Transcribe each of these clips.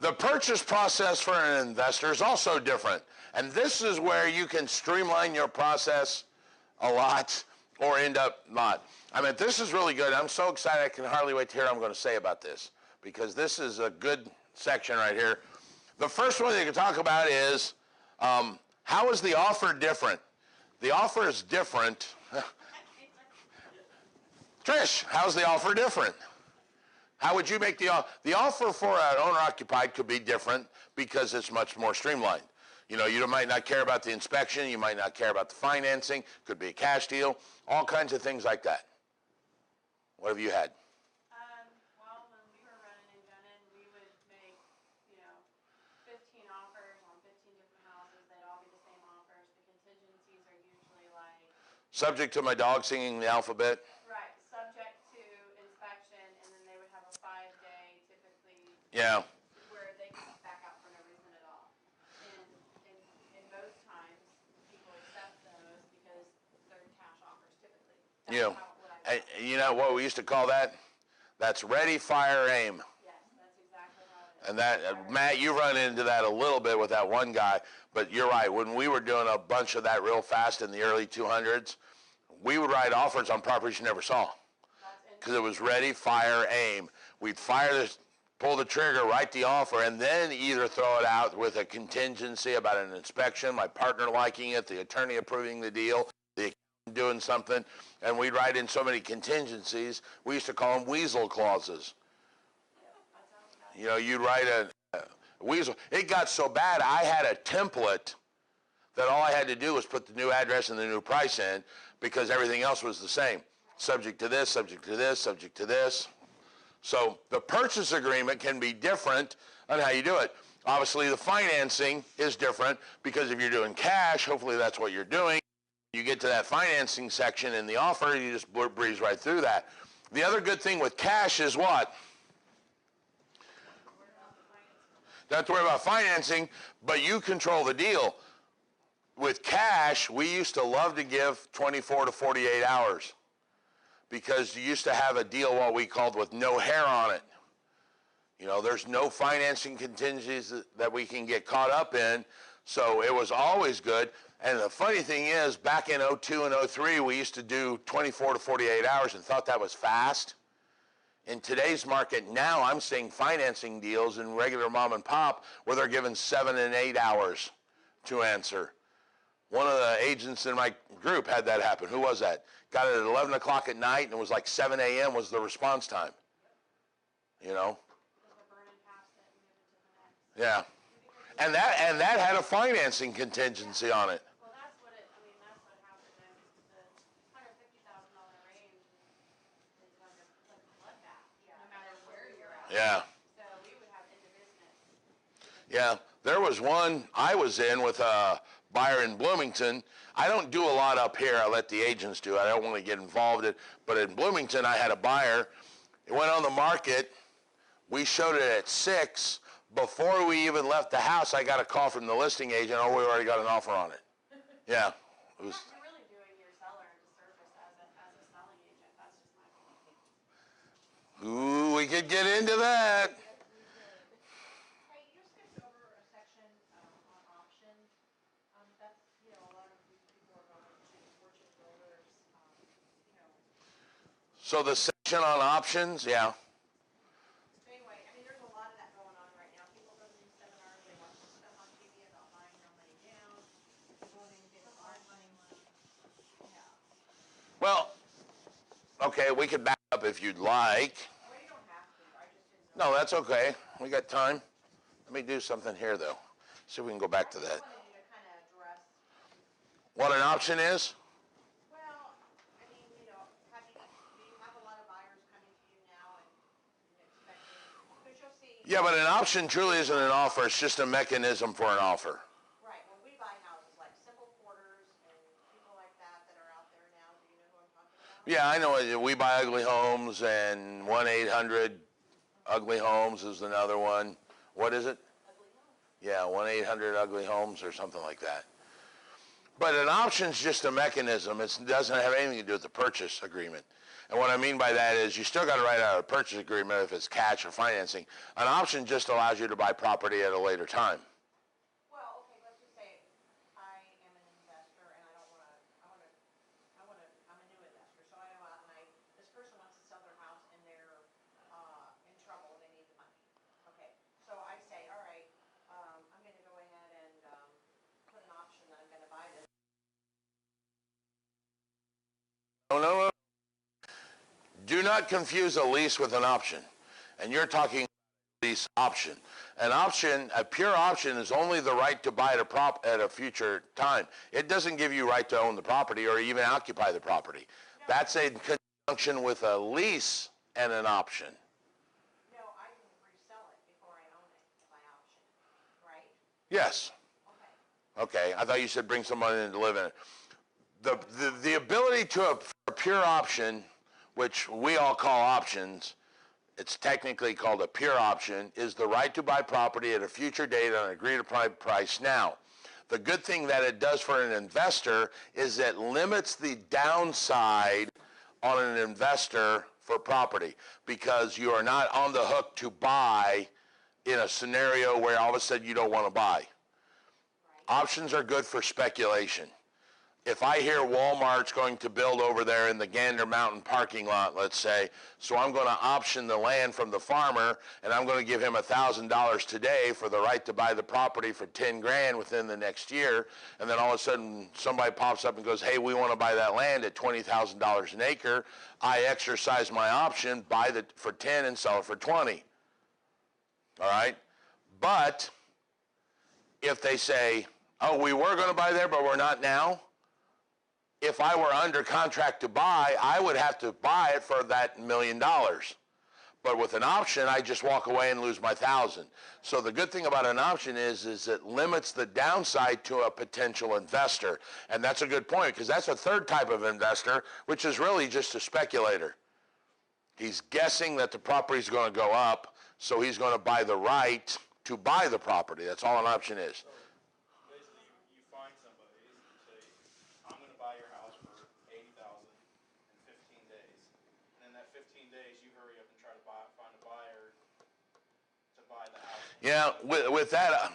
The purchase process for an investor is also different. And this is where you can streamline your process a lot or end up not. I mean, this is really good. I'm so excited I can hardly wait to hear what I'm going to say about this, because this is a good section right here. The first one you can talk about is how is the offer different? The offer is different. Trish, how's the offer different? How would you make the offer for an owner-occupied could be different because it's much more streamlined. You know, you might not care about the inspection. You might not care about the financing. Could be a cash deal. All kinds of things like that. What have you had? Well, when we were running and gunning, we would make, 15 offers on 15 different houses. They'd all be the same offers. The contingencies are usually like... Subject to my dog singing the alphabet. Right. Subject to inspection, and then they would have a 5-day, typically... Yeah. Where they could back out for no reason at all. And in most times, people accept those because they're cash offers, typically. That's And you know what we used to call that? That's ready, fire, aim. Yes, that's exactly how it is. And that, Matt, you run into that a little bit with that one guy, but you're right. When we were doing a bunch of that real fast in the early 200s, we would write offers on properties you never saw because it was ready, fire, aim. We'd fire this, pull the trigger, write the offer, and then either throw it out with a contingency about an inspection, my partner liking it, the attorney approving the deal, the accountant doing something, and we'd write in so many contingencies. We used to call them weasel clauses. You know, you'd write a weasel. It got so bad, I had a template that all I had to do was put the new address and the new price in because everything else was the same. Subject to this, subject to this, subject to this. So the purchase agreement can be different on how you do it. Obviously, the financing is different because if you're doing cash, hopefully that's what you're doing. You get to that financing section in the offer, you just breeze right through that. The other good thing with cash is what? Don't have to worry about financing, but you control the deal. With cash, we used to love to give 24 to 48 hours because you used to have a deal what we called with no hair on it. You know, there's no financing contingencies that we can get caught up in, so it was always good. And the funny thing is, back in 02 and 03, we used to do 24 to 48 hours and thought that was fast. In today's market now, I'm seeing financing deals in regular mom and pop where they're given 7 and 8 hours to answer. One of the agents in my group had that happen. Who was that? Got it at 11 o'clock at night, and it was like 7 a.m. was the response time. You know? Yeah. And that had a financing contingency on it. Well, that's what happened in the $150,000 range is like a bloodbath, no matter where you're at. Yeah. So we would have into business. Yeah. There was one I was in with a buyer in Bloomington. I don't do a lot up here. I let the agents do it. I don't want to get involved in it. But in Bloomington, I had a buyer. It went on the market. We showed it at 6. Before we even left the house, I got a call from the listing agent. Oh, we already got an offer on it. Yeah. It was. You're really doing your seller a disservice as a selling agent. That's just my opinion. Ooh, we could get into that. Hey, you skipped over a section on options. That's, a lot of these people are going to fortune builders, So the section on options, yeah. Anyway, I mean, there's a lot of that going on right now. People go to these seminars, they watch this stuff on TV about buying your money down, going and getting money. Yeah. Well, okay, we could back up if you'd like. Well, you don't have to. I just didn't know. No, that's okay. We got time. Let me do something here, though. See if we can go back to that. I just wanted you to kind of address, What an option is? well, I mean, do you have a lot of buyers coming to you now and expecting, because you'll see. Yeah, but an option truly isn't an offer. It's just a mechanism for an offer. Right, when we buy houses, like Simple Porters and people like that are out there now, do you know who I'm talking about? Yeah, I know. We Buy Ugly Homes, and 1-800-UGLY-HOMES is another one. What is it? Ugly Homes. Yeah, 1-800-UGLY-HOMES or something like that. But an option's just a mechanism. It doesn't have anything to do with the purchase agreement. And what I mean by that is you still got to write out a purchase agreement if it's cash or financing. An option just allows you to buy property at a later time. Well, okay, let's just say I am an investor and I'm a new investor, so I go out and this person wants to sell their house and they're, in trouble, they need the money. Okay, so I say, all right, I'm gonna go ahead and, put an option that I'm gonna buy this. No. Do not confuse a lease with an option. And you're talking lease option. An option, a pure option, is only the right to buy at a future time. It doesn't give you right to own the property or even occupy the property. That's in conjunction with a lease and an option. No, I can resell it before I own it by option, right? Yes. Okay. Okay, I thought you said bring someone in to live in it. The ability to a pure option, which we all call options, it's technically called a pure option, is the right to buy property at a future date on an agreed upon price now. The good thing that it does for an investor is it limits the downside on an investor for property, because you are not on the hook to buy in a scenario where all of a sudden you don't want to buy. Right. Options are good for speculation. If I hear Walmart's going to build over there in the Gander Mountain parking lot, let's say, so I'm going to option the land from the farmer, and I'm going to give him $1,000 today for the right to buy the property for 10 grand within the next year, and then all of a sudden somebody pops up and goes, hey, we want to buy that land at $20,000 an acre. I exercise my option, buy it for 10 and sell it for 20. All right? But if they say, oh, we were going to buy there, but we're not now, if I were under contract to buy, I would have to buy it for that $1 million. But with an option, I just walk away and lose my 1,000. So the good thing about an option is it limits the downside to a potential investor. And that's a good point, because that's a third type of investor, which is really just a speculator. He's guessing that the property is going to go up, so he's going to buy the right to buy the property. That's all an option is. Basically, you find somebody and you say, I'm going to buy your house for $80,000 in 15 days. And in that 15 days, you hurry up and try to find a buyer to buy the house. Yeah, with that,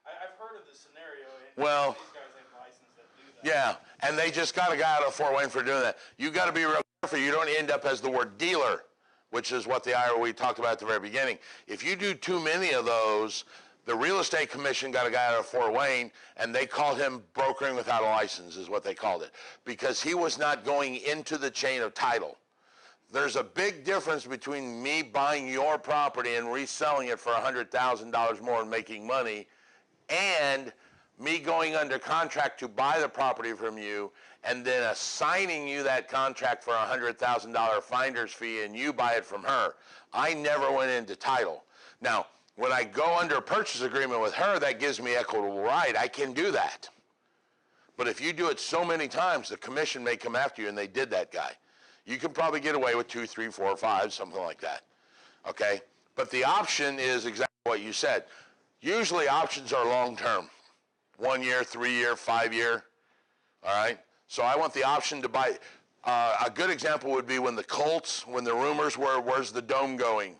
I've heard of this scenario, and well, these guys have license that do that. yeah, and they just got a guy out of Fort Wayne for doing that. You got to be real careful. You don't end up as the word dealer, which is what the IRA we talked about at the very beginning. If you do too many of those, the real estate commission got a guy out of Fort Wayne, and they called him brokering without a license, is what they called it, because he was not going into the chain of title. There's a big difference between me buying your property and reselling it for $100,000 more and making money, and me going under contract to buy the property from you and then assigning you that contract for a $100,000 finder's fee and you buy it from her. I never went into title. Now, when I go under a purchase agreement with her, that gives me equitable right. I can do that. But if you do it so many times, the commission may come after you, and they did that guy. You can probably get away with 2, 3, 4, 5, something like that. Okay? But the option is exactly what you said. Usually options are long-term. 1 year, 3 year, 5 year. All right? So I want the option to buy. A good example would be when the Colts, when the rumors were, where's the dome going?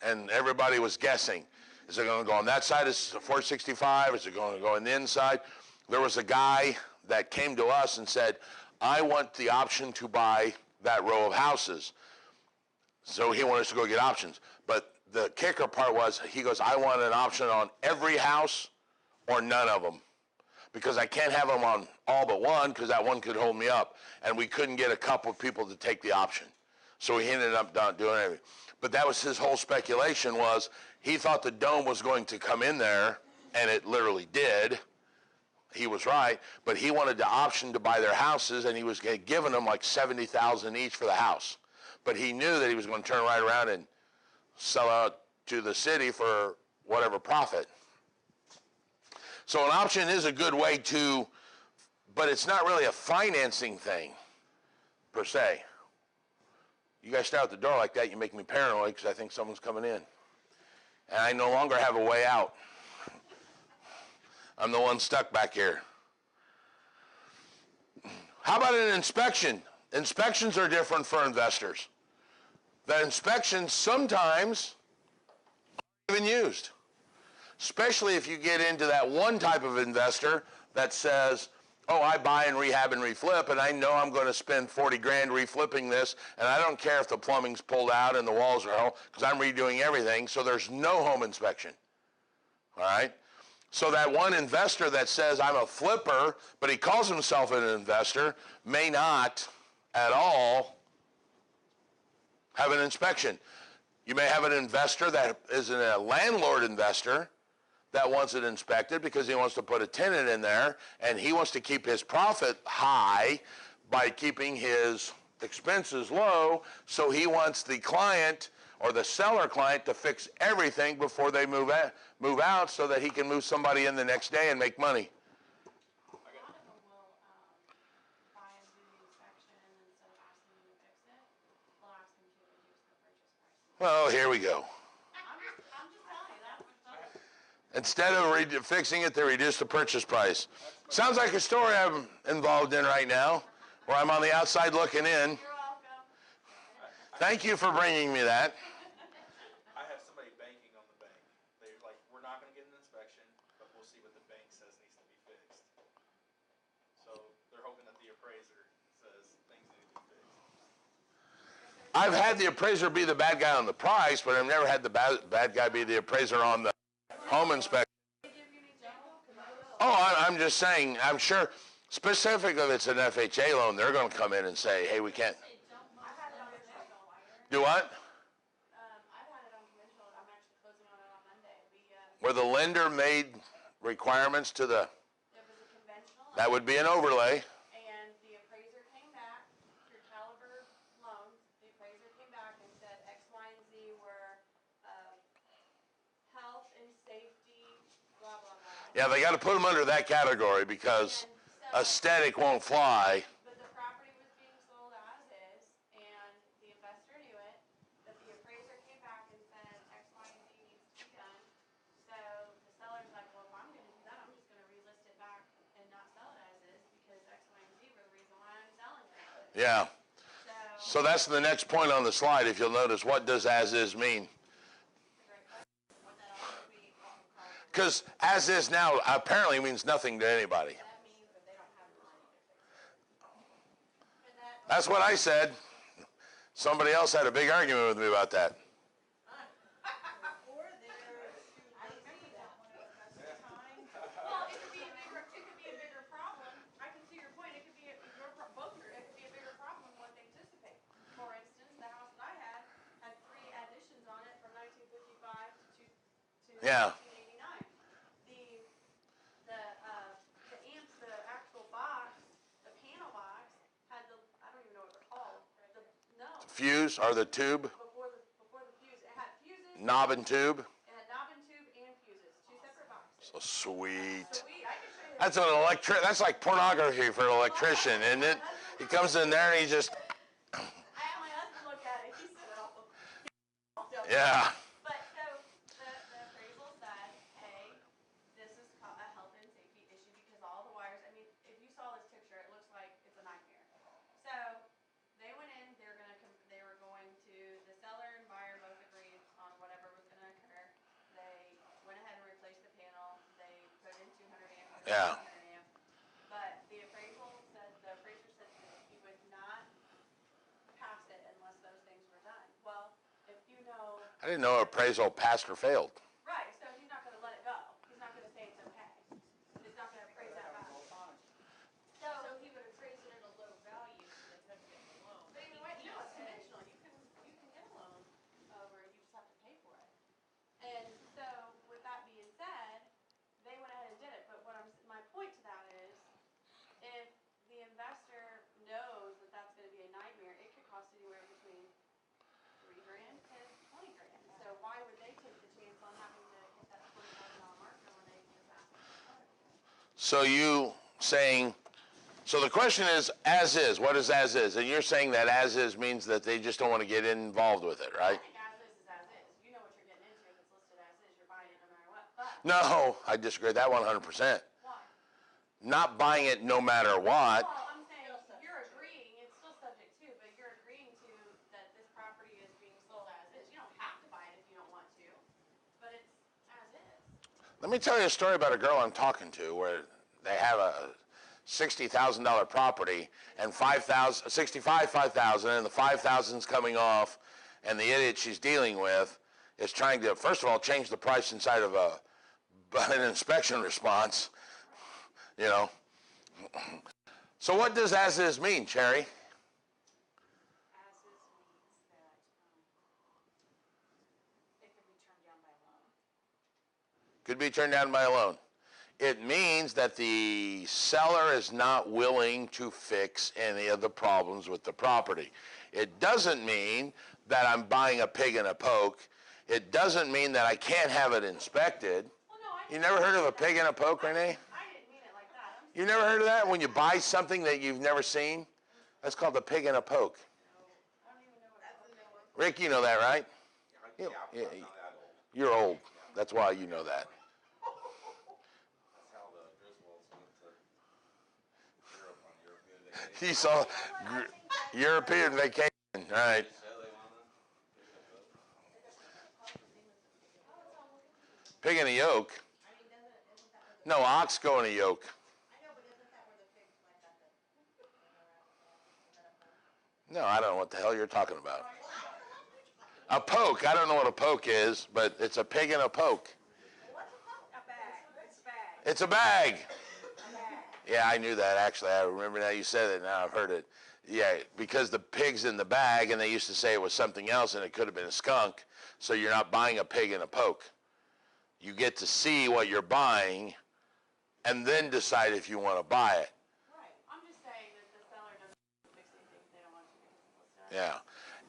And everybody was guessing. Is it going to go on that side? Is it 465? Is it going to go on the inside? There was a guy that came to us and said, I want the option to buy that row of houses. So he wanted us to go get options. But the kicker part was, he goes, I want an option on every house or none of them, because I can't have them on all but one, because that one could hold me up. And we couldn't get a couple of people to take the option. So he ended up not doing anything. But that was his whole speculation, was he thought the dome was going to come in there, and it literally did. He was right, but he wanted the option to buy their houses, and he was giving them like $70,000 each for the house. But he knew that he was going to turn right around and sell out to the city for whatever profit. So an option is a good way to, but it's not really a financing thing, per se. You guys start at the door like that, you make me paranoid because I think someone's coming in. And I no longer have a way out. I'm the one stuck back here. How about an inspection? Inspections are different for investors. The inspections sometimes aren't even used, especially if you get into that one type of investor that says, oh, I buy and rehab and reflip, and I know I'm going to spend 40 grand reflipping this, and I don't care if the plumbing's pulled out and the walls are whole, because I'm redoing everything, so there's no home inspection. All right? So that one investor that says, I'm a flipper, but he calls himself an investor, may not at all have an inspection. You may have an investor that is a landlord investor that wants it inspected because he wants to put a tenant in there, and he wants to keep his profit high by keeping his expenses low, so he wants the client or the seller client to fix everything before they move out so that he can move somebody in the next day and make money. A lot of them will buy and do the inspection, and instead of asking them to fix it, they'll ask them to reduce the purchase price. Well, here we go. I'm just telling you, that's Instead of fixing it, they reduce the purchase price. Sounds like a story I'm involved in right now, where I'm on the outside looking in. You're welcome. Thank you for bringing me that. I have somebody banking on the bank. They're like, we're not gonna get an inspection, but we'll see what the bank says needs to be fixed. So they're hoping that the appraiser says things need to be fixed. I've had the appraiser be the bad guy on the price, but I've never had the bad guy be the appraiser on the home inspection. Oh, I'm just saying, I'm sure, specifically if it's an FHA loan, they're going to come in and say, hey, we can't. Do what? I've had it on conventional. I'm actually closing on it on Monday. Where the lender made requirements to the, It was a conventional. that would be an overlay. And the appraiser came back, your caliber loans, the appraiser came back and said X, Y, and Z were, health and safety, blah, blah, blah. Yeah, they got to put them under that category because aesthetic won't fly. But the property was being sold as is, and the investor knew it, but the appraiser came back and said X, Y, and Z needs to be done. So the seller's like, well, if I'm gonna do that, I'm just gonna relist it back and not sell it as is, because X, Y, and Z were the reason why I'm selling it. Yeah. So that's the next point on the slide. If you'll notice, what does as is mean? Because as is now apparently means nothing to anybody. That means that they don't have the money to fix it. That's what I said. Somebody else had a big argument with me about that. Or they're I remember that one of the time. Well, it could be a bigger problem. I can see your point. It could be it could be a bigger problem than what they anticipate. For instance, the house that I had 3 additions on it from 1955 to Yeah. 1989. The amps, the actual box, the panel box had the, I don't even know what they're called. Fuse or the tube, Before the fuse, it had fuses. knob and tube. It had knob and tube and fuses, 2 separate boxes. So sweet. Sweet, I can show you. That's an that's like pornography for an electrician, isn't it? He comes in there and he just, I had my husband look at it. He said, "Oh." yeah. But so the appraisal said, hey, this is a health and safety issue because all the wires. I mean, if you saw this picture, it looks like it's a nightmare. So they went in. They were going to the seller and buyer both agreed on whatever was going to occur. They went ahead and replaced the panel. They put in 200 amps. Yeah. 200 amps. But the appraiser said that he would not pass it unless those things were done. Well, if you know. I didn't know appraisal passed or failed. Right, so he's not gonna let it go. He's not gonna say it's okay. He's not gonna appraise that value. So he would appraise it at a low value so that doesn't get the loan. But either way, no, it's conventional. You can get a loan over it, you just have to pay for it. And so with that being said, they went ahead and did it. But my point to that is, if the investor knows that that's gonna be a nightmare, it could cost anywhere between $3 grand to 20 grand. So why would they take the chance on having to hit that $20,000 marker when they can just ask for it? So so the question is as is. What is as is? And you're saying that as is means that they just don't want to get involved with it, right? I think as is as is. You know what you're getting into if it's listed as is. You're buying it no matter what. But No, I disagree with that 100%. why? Not buying it no matter what. Well, I'm saying you're agreeing it's still subject Let me tell you a story about a girl I'm talking to where they have a $60,000 property and 5,000, and the 5,000's coming off, and the idiot she's dealing with is trying to, first of all, change the price inside of an inspection response, you know. So what does as is mean, Cherry? As is means that it can be turned down by a loan. Could be turned down by a loan. It means that the seller is not willing to fix any of the problems with the property. It doesn't mean that I'm buying a pig in a poke. It doesn't mean that I can't have it inspected. Well, no, I You never heard of a pig in a poke, Renee? I didn't mean it like that. You never heard of that? When you buy something that you've never seen? That's called a pig in a poke. I don't even know what that's. Rick, you know that, right? You're old. That's why you know that. You saw European vacation, right? Pig in a yoke. No, ox go in a yoke. No, I don't know what the hell you're talking about. A poke, I don't know what a poke is, but it's a pig in a poke. A bag. It's a bag. It's a bag. Yeah, I knew that actually. I remember now you said it, now I've heard it. Yeah, because the pig's in the bag, and they used to say it was something else, and it could have been a skunk, so you're not buying a pig in a poke. You get to see what you're buying, and then decide if you want to buy it. Right. I'm just saying that the seller doesn't fix anything if they don't want to because it's Yeah.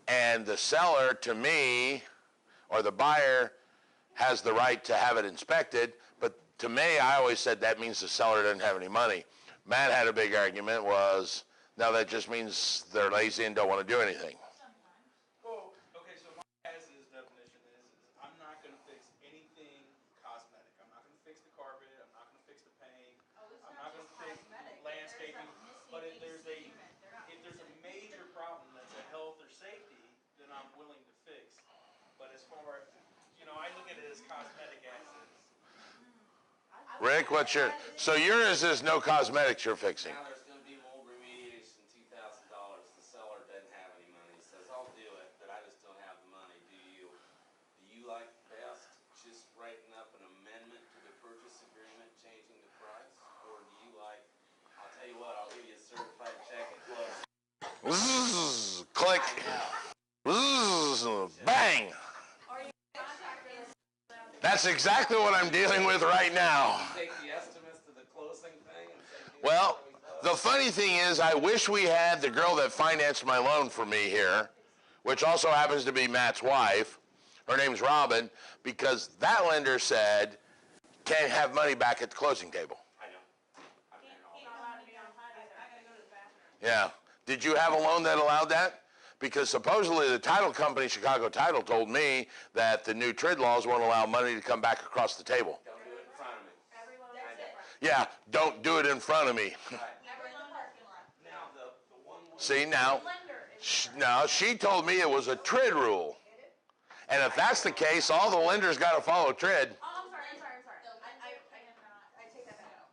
And the seller, to me, or the buyer, has the right to have it inspected, but to me, I always said that means the seller doesn't have any money. Matt had a big argument was, no, that just means they're lazy and don't want to do anything. Well, okay, so my as-is definition is I'm not gonna fix anything cosmetic. I'm not gonna fix the carpet, I'm not gonna fix the paint, I'm not gonna fix landscaping. But if there's a major problem that's a health or safety, then I'm willing to fix. But as far, I look at it as cosmetic as-is. Rick, so yours is no cosmetics you're fixing. Now there's going to be mold remediation, $2,000. The seller doesn't have any money. He says, I'll do it, but I just don't have the money. Do you like best just writing up an amendment to the purchase agreement, changing the price? Or do you like, I'll tell you what, I'll give you a certified check and close. Zzz, click. Zzz, bang. That's exactly what I'm dealing with right now. Take the estimates to the closing thing and say, Well, the funny thing is, I wish we had the girl that financed my loan for me here, which also happens to be Matt's wife. Her name's Robin, because that lender said, can't have money back at the closing table. I know. He's not allowed to be on HUD either. I gotta go to the bathroom. Yeah. Did you have a loan that allowed that? Because supposedly the title company, Chicago Title, told me that the new TRID laws won't allow money to come back across the table. Don't do it in front of me. Every loan is different. Yeah, don't do it in front of me. Every loan parking lot. Now, the one way. See, now, Lender is. now she told me it was a TRID rule. And if that's the case, all the lenders got to follow TRID. Oh, I'm sorry. I take that back.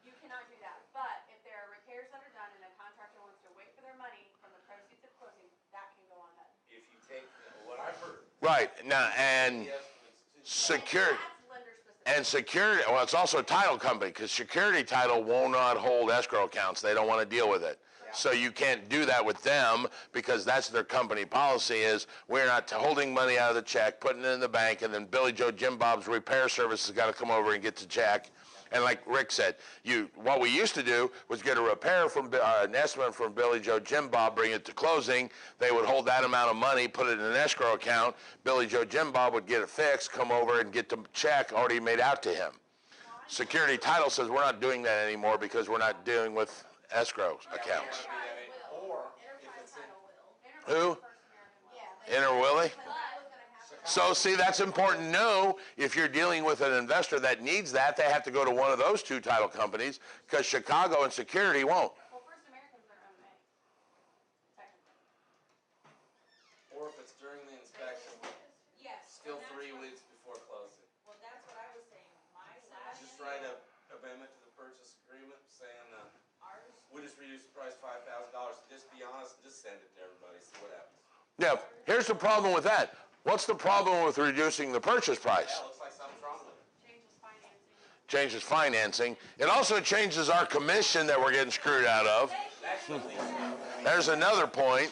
You cannot do that. But if there are repairs that are done and a contractor wants to wait for their money from the proceeds of closing, that can go on HUD. If you take what I've heard. Right, now, and The estimates to security. That's lender specific. And security, well, it's also a title company, because security title will not hold escrow accounts. They don't want to deal with it. So you can't do that with them, because that's their company policy is, we're not holding money out of the check, putting it in the bank, and then Billy Joe Jim Bob's repair service has got to come over and get the check. And like Rick said, what we used to do was get a repair from an estimate from Billy Joe Jim Bob, bring it to closing. They would hold that amount of money, put it in an escrow account. Billy Joe Jim Bob would get it fixed, come over and get the check already made out to him. Security title says we're not doing that anymore because we're not dealing with escrow accounts. Or if it's in. Who? Inter Willie? So see, that's important to know. If you're dealing with an investor that needs that, they have to go to one of those two title companies, because Chicago and Security won't. Well, First American's their own bank, technically. Or if it's during the inspection, Yes. still 3 weeks before closing. Well, that's what I was saying. My Here's the problem with that. What's the problem with reducing the purchase price? Yeah, looks like something's wrong with it. Changes financing. Changes financing. It also changes our commission that we're getting screwed out of. There's another point.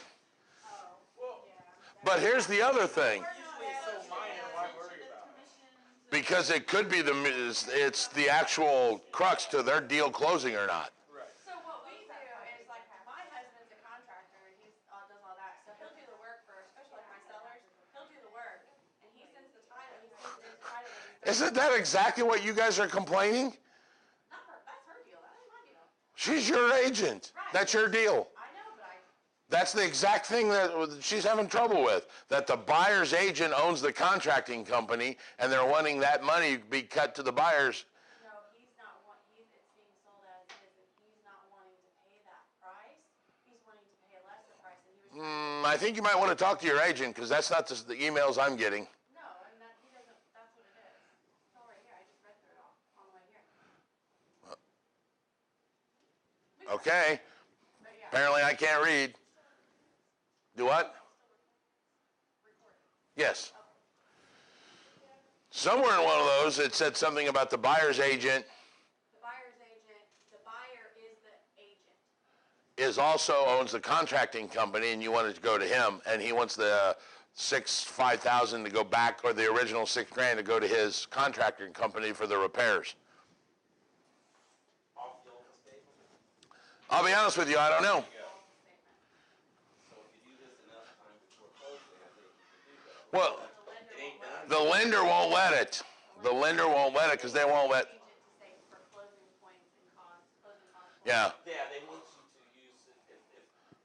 But here's the other thing. Usually it's so minor, why worry about it? Because it could be it's the actual crux to their deal closing or not. Right. So what we do is, like, my husband's a contractor, and he does all that, so he'll do the work for, especially like my sellers, he'll do the work, and he sends the title, he sends in the title. Isn't that exactly what you guys are complaining? Not her, that's her deal, that ain't my deal. She's your agent. That's your deal. I know, but That's the exact thing that she's having trouble with, that the buyer's agent owns the contracting company, and they're wanting that money be cut to the buyers. no, he's not it's being sold as is, and he's not wanting to pay that price. He's wanting to pay a lesser price, and he was. I think you might want to talk to your agent, because that's not the emails I'm getting. No, and that, he doesn't, that's what it is. It's all right here, I just read through it all on the way here. Okay, But yeah. apparently I can't read. Do what? Yes. Somewhere in one of those, it said something about the buyer's agent The buyer's agent, the buyer is the agent. is also owns the contracting company, and you want it to go to him, and he wants the $5,000 to go back, or the original $6,000 to go to his contracting company for the repairs. Off the open statement. I'll be honest with you, I don't know. So if you do this enough time before closing, I think you can do that. Well, It ain't done. the lender won't let it. The lender won't let it because they won't let. Agent to say for closing points and costs, closing costs. Yeah. Yeah, they want you to use it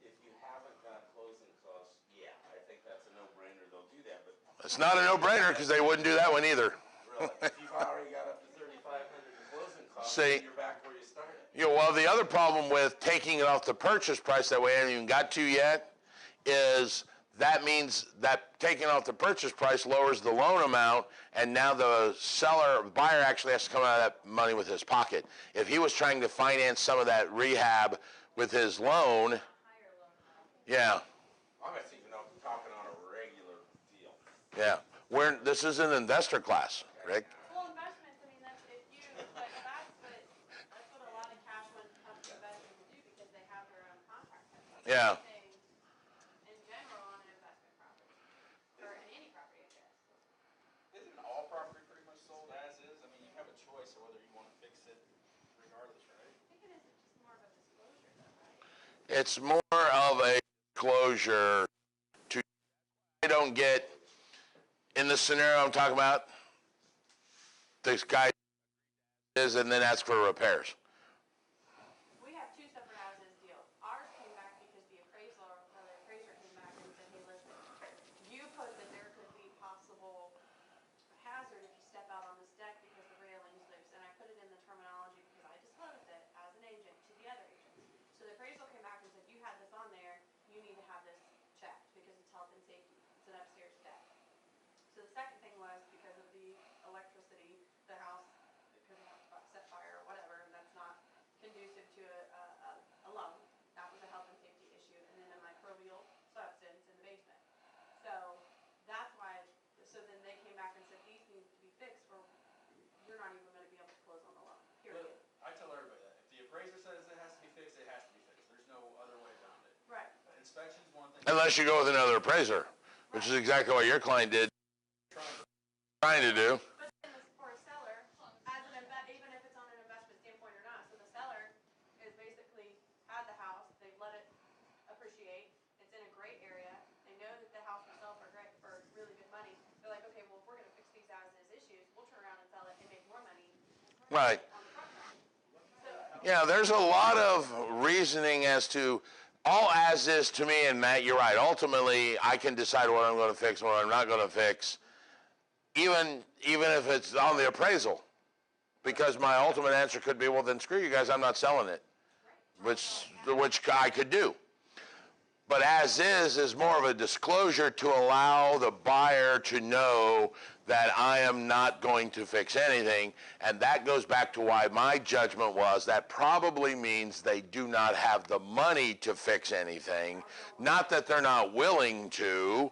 if you haven't got closing costs, yeah, I think that's a no-brainer, they'll do that, but It's not a no-brainer because they wouldn't do that one either. really, if you've already got up to 3,500 in closing costs, See- then you're back where you started. Well, the other problem with taking it off the purchase price that we haven't even got to yet is that means that taking off the purchase price lowers the loan amount, and now the buyer actually has to come out of that money with his pocket. If he was trying to finance some of that rehab with his loan, yeah, I'm just even talking on a regular deal. yeah. This is an investor class, Rick. Well, investments, I mean, that's, if you, but that's what a lot of cash fund company investors will do because they have their own contractors. Yeah. In general, on an investment property, or in any property, I guess. Isn't all property pretty much sold as is? I mean, you have a choice of whether you want to fix it regardless, right? I think it is just more of a disclosure though, right? It's more of a closure to I don't get in the scenario I'm talking about. This guy is and then ask for repairs. We have two separate as-is deals. Ours came back because the appraiser came back and said, hey, listen, you put that there could be possible hazard if you step out on this deck because the railing's loose. And I put it in the terminology because I disclosed it as an agent to the other agent. So the appraisal came back and said, you had this on there, you need to have this checked because it's health and safety. It's an upstairs deck. So the second thing was because of the electricity, the house, because of set fire or whatever, and that's not conducive to a loan. That was a health and safety issue, and then a microbial substance in the basement. So that's why, so then they came back and said, these need to be fixed or you're not even gonna be able to close on the loan, period. I tell everybody that. If the appraiser says it has to be fixed, it has to be fixed. There's no other way around it. Right. Inspection's one thing. Unless you go with another appraiser, which is exactly what your client did. Trying to do. But then for a seller, even if it's on an investment standpoint or not, so the seller is basically had the house, they've let it appreciate, it's in a great area, they know that the house will sell for really good money. They're like, okay, well, if we're gonna fix these as-is issues, we'll turn around and sell it and make more money Right. on the front side. So, Yeah, there's a lot of reasoning as to all as is to me, and Matt, you're right. Ultimately, I can decide what I'm going to fix and what I'm not going to fix, even if it's on the appraisal. Because my ultimate answer could be, well, then screw you guys, I'm not selling it, which I could do. But as is more of a disclosure to allow the buyer to know that I am not going to fix anything. And that goes back to why my judgment was that probably means they do not have the money to fix anything. Not that they're not willing to,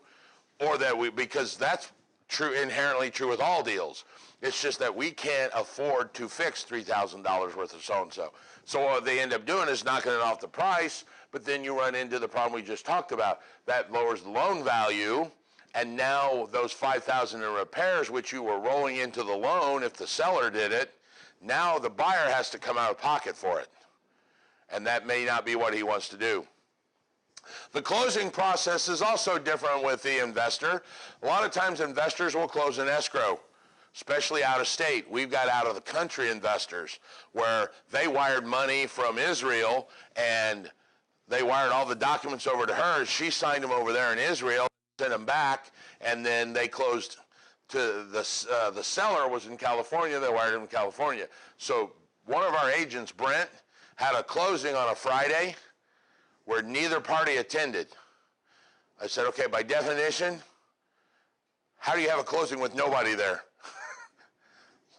or that because that's true, inherently true with all deals. It's just that we can't afford to fix $3,000 worth of so-and-so. So what they end up doing is knocking it off the price, but then you run into the problem we just talked about. That lowers the loan value, and now those $5,000 in repairs, which you were rolling into the loan if the seller did it, now the buyer has to come out of pocket for it. And that may not be what he wants to do. The closing process is also different with the investor. A lot of times investors will close in escrow, especially out of state. We've got out of the country investors where they wired money from Israel and they wired all the documents over to her. She signed them over there in Israel, sent them back, and then they closed to the seller was in California. They wired him in California. So one of our agents, Brent, had a closing on a Friday where neither party attended. I said, okay, by definition, how do you have a closing with nobody there?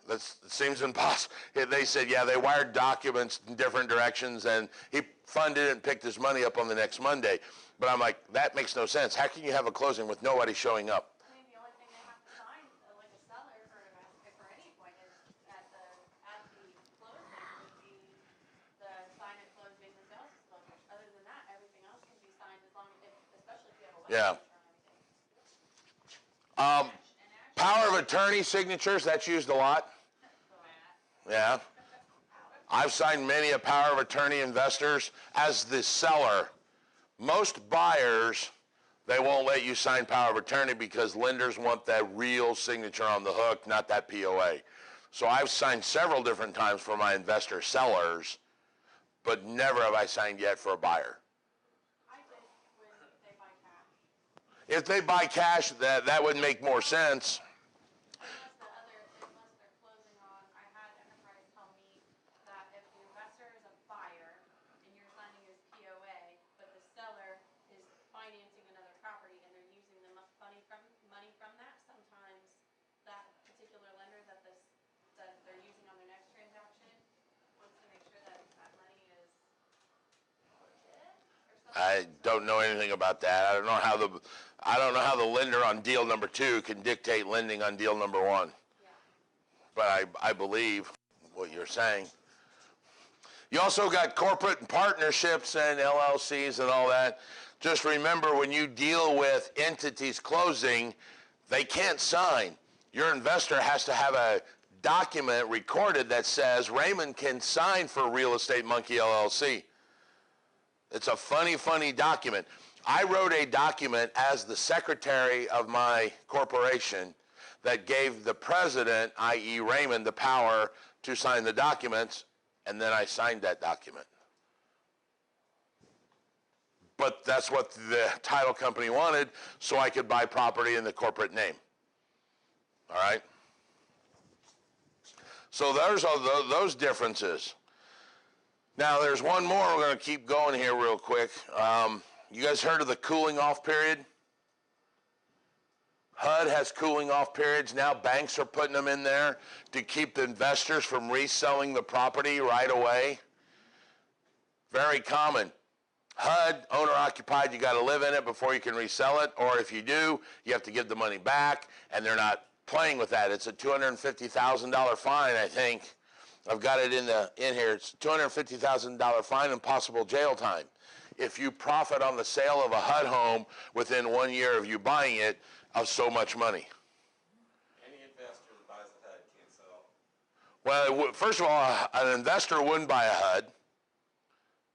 That seems impossible. They said, yeah, they wired documents in different directions, and he funded it and picked his money up on the next Monday. But I'm like, that makes no sense. How can you have a closing with nobody showing up? I mean, the only thing they have to sign, like a seller for any point is at the closing would be the sign at closing, the sales disclosures. Other than that, everything else can be signed as long as, especially if you have a Yeah. signature and everything. Power of attorney signatures, that's used a lot. Yeah. I've signed many a power of attorney investors as the seller. Most buyers, they won't let you sign power of attorney because lenders want that real signature on the hook, not that POA. So I've signed several different times for my investor sellers, but never have I signed yet for a buyer. I did when they buy cash. If they buy cash, that would make more sense. Unless they're closing on, I had Enterprise tell me that if the investor is a buyer and you're signing his POA, but the seller is financing another property and they're using the money from that, sometimes that particular lender that they're using on their next transaction wants to make sure that that money is legit or something. I don't know anything about that. I don't know how the lender on deal number 2 can dictate lending on deal number 1. Yeah. But I believe what you're saying. You also got corporate partnerships and LLCs and all that. Just remember, when you deal with entities closing, they can't sign. Your investor has to have a document recorded that says Raymond can sign for Real Estate Monkey LLC. It's a funny document. I wrote a document as the secretary of my corporation that gave the president, i.e. Raymond, the power to sign the documents, and then I signed that document. But that's what the title company wanted, so I could buy property in the corporate name. All right? So there's all those differences. Now, there's one more. We're going to keep going here real quick. You guys heard of the cooling off period? HUD has cooling off periods. Now banks are putting them in there to keep the investors from reselling the property right away. Very common. HUD, owner occupied, you got to live in it before you can resell it, or if you do, you have to give the money back, and they're not playing with that. It's a $250,000 fine, I think. I've got it in here. It's $250,000 fine and possible jail time. If you profit on the sale of a HUD home within 1 year of you buying it of so much money. Any investor that buys a HUD can't sell. Well, first of all, an investor wouldn't buy a HUD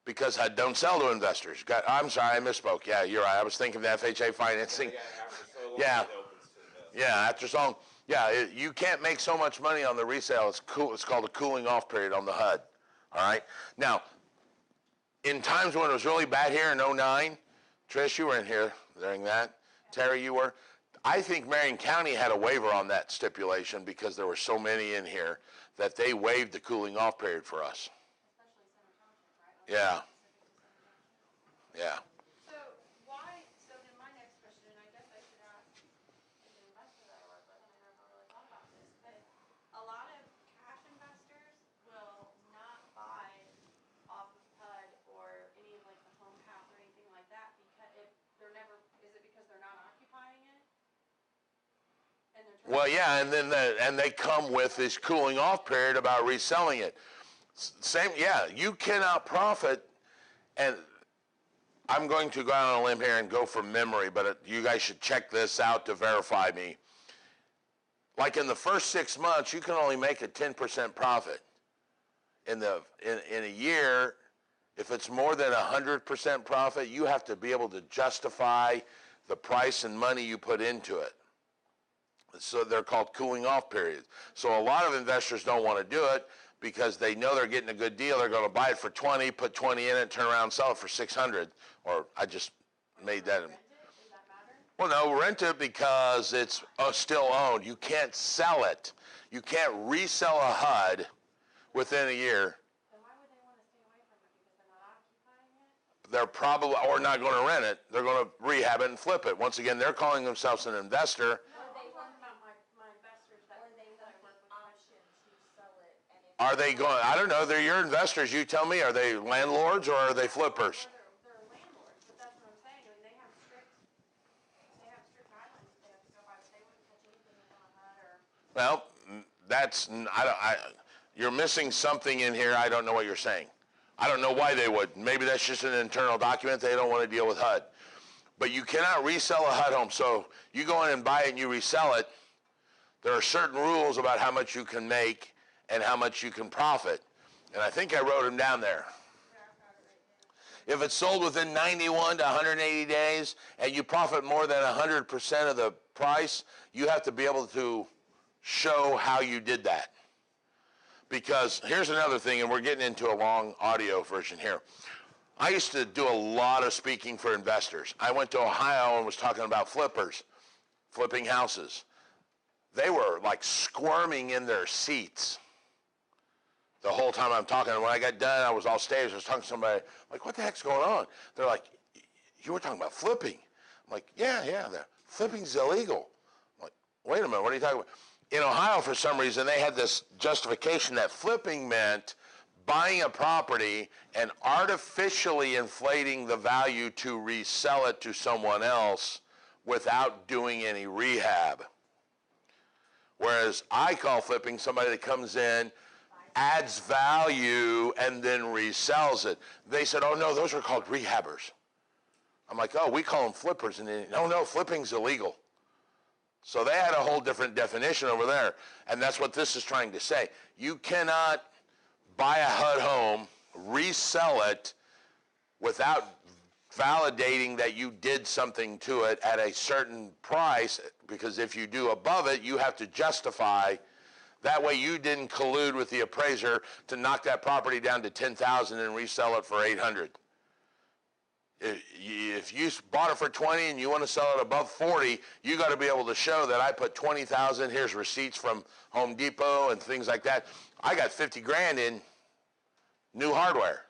because HUD don't sell to investors. I'm sorry, I misspoke. Yeah, you're right. I was thinking of the FHA financing. After so long, Yeah. it opens to investors. Yeah, after so long. Yeah, you can't make so much money on the resale. It's cool. It's called a cooling off period on the HUD. All right. Now, in times when it was really bad here in 2009, Trish, you were in here during that. Terry, you were. I think Marion County had a waiver on that stipulation because there were so many in here that they waived the cooling off period for us. Especially Center Township, right? Yeah. Yeah. So then my next question, and I guess I should ask an investor that I work with, and I never really thought about this, but a lot of cash investors will not buy off of HUD or any of like the home path or anything like that because is it because they're not occupying it? Well, yeah, and then they come with this cooling off period about reselling it. Same, yeah, you cannot profit, and I'm going to go out on a limb here and go from memory, but you guys should check this out to verify me. Like in the first 6 months, you can only make a 10% profit. In a year, if it's more than 100% profit, you have to be able to justify the price and money you put into it. So they're called cooling off periods. So a lot of investors don't want to do it because they know they're getting a good deal. They're going to buy it for 20, put 20 in it, turn around and sell it for 600. Or I just made that. Does that matter? Well, no, rent it because it's still owned. You can't sell it. You can't resell a HUD within a year. Then why would they want to stay away from it? Because they're not occupying it? They're probably, or not going to rent it. They're going to rehab it and flip it. Once again, they're calling themselves an investor. No, they talking about my investors that I work with. Option to sell it, and if. Are they going, I don't know, they're your investors. You tell me, are they landlords or are they flippers? They're landlords, but that's what I'm saying. I mean, they have strict guidelines that they have to go by, but they wouldn't touch anything that's on HUD or. Well, that's, you're missing something in here. I don't know what you're saying. I don't know why they would. Maybe that's just an internal document. They don't want to deal with HUD. But you cannot resell a HUD home. So you go in and buy it and you resell it. There are certain rules about how much you can make and how much you can profit. And I think I wrote them down there. If it's sold within 91 to 180 days and you profit more than 100% of the price, you have to be able to show how you did that. Because here's another thing, and we're getting into a long audio version here. I used to do a lot of speaking for investors. I went to Ohio and was talking about flippers, flipping houses. They were like squirming in their seats the whole time I'm talking. And when I got done, I was off stage. I was talking to somebody, like, what the heck's going on? They're like, you were talking about flipping. I'm like, yeah, flipping's illegal. I'm like, wait a minute, what are you talking about? In Ohio, for some reason, they had this justification that flipping meant buying a property and artificially inflating the value to resell it to someone else without doing any rehab. Whereas I call flipping somebody that comes in, adds value, and then resells it. They said, oh, no, those are called rehabbers. I'm like, oh, we call them flippers. And they, no, flipping's illegal. So they had a whole different definition over there. And that's what this is trying to say. You cannot buy a HUD home, resell it without validating that you did something to it at a certain price, because if you do above it, you have to justify. That way you didn't collude with the appraiser to knock that property down to $10,000 and resell it for $800. If you bought it for 20 and you want to sell it above 40, you got to be able to show that I put 20,000. Here's receipts from Home Depot and things like that. I got 50 grand in new hardware.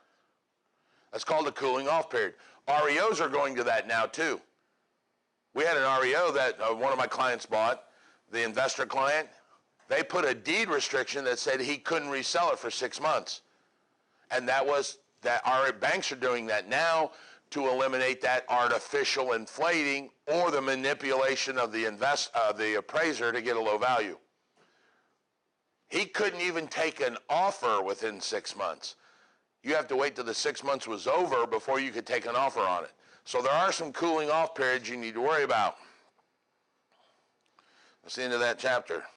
That's called a cooling off period. REOs are going to that now too. We had an REO that one of my clients bought, the investor client. They put a deed restriction that said he couldn't resell it for 6 months. And that was that our banks are doing that now to eliminate that artificial inflating or the manipulation of the appraiser to get a low value. He couldn't even take an offer within 6 months. You have to wait till the 6 months was over before you could take an offer on it. So there are some cooling off periods you need to worry about. That's the end of that chapter.